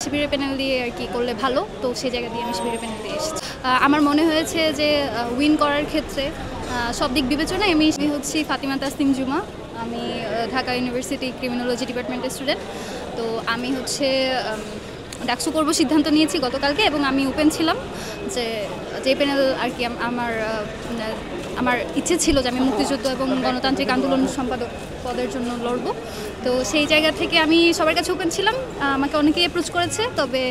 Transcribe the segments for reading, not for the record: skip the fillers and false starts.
শিবিরের প্যানেল দিয়ে আর কি করলে ভালো, তো সেই জায়গা দিয়ে আমি শিবিরের প্যানেল দিয়ে এসেছি। আমার মনে হয়েছে যে উইন করার ক্ষেত্রে সব দিক বিবেচনায় আমি হচ্ছি ফাতিমা তাসনিম জুমা। আমি ঢাকা ইউনিভার্সিটি ক্রিমিনোলজি ডিপার্টমেন্টের স্টুডেন্ট। তো আমি হচ্ছে ডাকসু করবো সিদ্ধান্ত নিয়েছি গতকালকে, এবং আমি ওপেন ছিলাম যে প্যানেল আর কি আমার ইচ্ছে ছিল যে আমি মুক্তিযুদ্ধ এবং গণতান্ত্রিক আন্দোলন সম্পাদক পদের জন্য লড়বো। তো সেই জায়গা থেকে আমি সবার কাছে ওপেন ছিলাম, আমাকে অনেকেই অ্যাপ্রোচ করেছে। তবে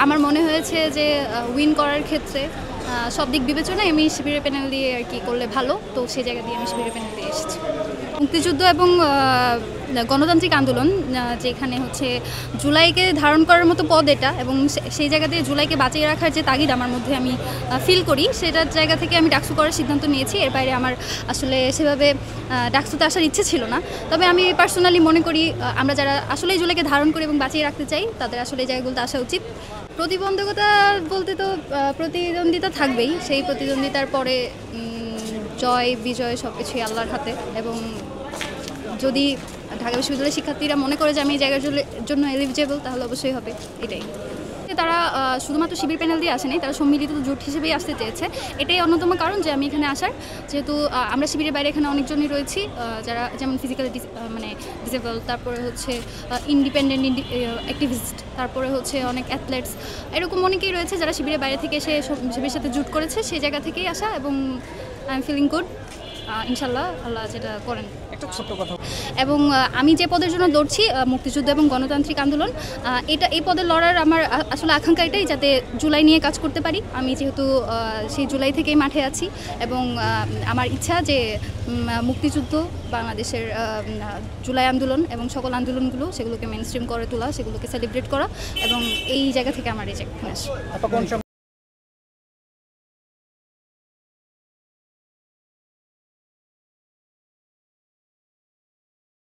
আমার মনে হয়েছে যে উইন করার ক্ষেত্রে সব দিক বিবেচনায় আমি শিবিরের প্যানেল দিয়ে আর কি করলে ভালো, তো সেই জায়গা দিয়ে আমি শিবিরের প্যানেল দিয়ে এসেছি। মুক্তিযুদ্ধ এবং গণতান্ত্রিক আন্দোলন, যেখানে হচ্ছে জুলাইকে ধারণ করার মতো পদ এটা, এবং সেই জায়গা দিয়ে জুলাইকে বাঁচিয়ে রাখার যে তাগিদ আমার মধ্যে আমি ফিল করি, সেটার জায়গা থেকে আমি ডাকসু করার সিদ্ধান্ত নিয়েছি। এর বাইরে আমার আসলে সেভাবে ডাকসুতে আসার ইচ্ছে ছিল না। তবে আমি পার্সোনালি মনে করি আমরা যারা আসলে জুলাইকে ধারণ করি এবং বাঁচিয়ে রাখতে চাই, তাদের আসলে এই জায়গাগুলোতে আসা উচিত। প্রতিবন্ধকতা বলতে তো প্রতিদ্বন্দ্বিতা থাকবেই, সেই প্রতিদ্বন্দ্বিতার পরে জয় বিজয় সব কিছুই আল্লাহর হাতে। এবং যদি ঢাকা বিশ্ববিদ্যালয়ের শিক্ষার্থীরা মনে করে যে আমি এই জায়গার জন্য এলিজিবল, তাহলে অবশ্যই হবে। এটাই তারা শুধুমাত্র শিবির প্যানেল দিয়ে আসেনি, তারা সম্মিলিত জোট হিসেবেই আসতে চেয়েছে। এটাই অন্যতম কারণ যে আমি এখানে আসার, যেহেতু আমরা শিবিরের বাইরে এখানে অনেকজনই রয়েছি যারা যেমন ফিজিক্যালি ডিসেবল, তারপরে হচ্ছে ইন্ডিপেন্ডেন্ট অ্যাক্টিভিস্ট, তারপরে হচ্ছে অনেক অ্যাথলেটস, এরকম অনেকেই রয়েছে যারা শিবিরের বাইরে থেকে এসে শিবিরের সাথে জোট করেছে। সেই জায়গা থেকেই আসা, এবং আই এম ফিলিং গুড। ইনশাল্লাহ আল্লাহ যেটা করেন। একটা ছোট্ট কথা, এবং আমি যে পদের জন্য লড়ছি, মুক্তিযুদ্ধ এবং গণতান্ত্রিক আন্দোলন, এই পদে লড়ার আমার আসলে আকাঙ্ক্ষা এটাই, যাতে জুলাই নিয়ে কাজ করতে পারি। আমি যেহেতু সেই জুলাই থেকেই মাঠে আছি, এবং আমার ইচ্ছা যে মুক্তিযুদ্ধ, বাংলাদেশের জুলাই আন্দোলন এবং সকল আন্দোলনগুলো, সেগুলোকে মেইনস্ট্রিম করে তোলা, সেগুলোকে সেলিব্রেট করা, এবং এই জায়গা থেকে আমার এই যে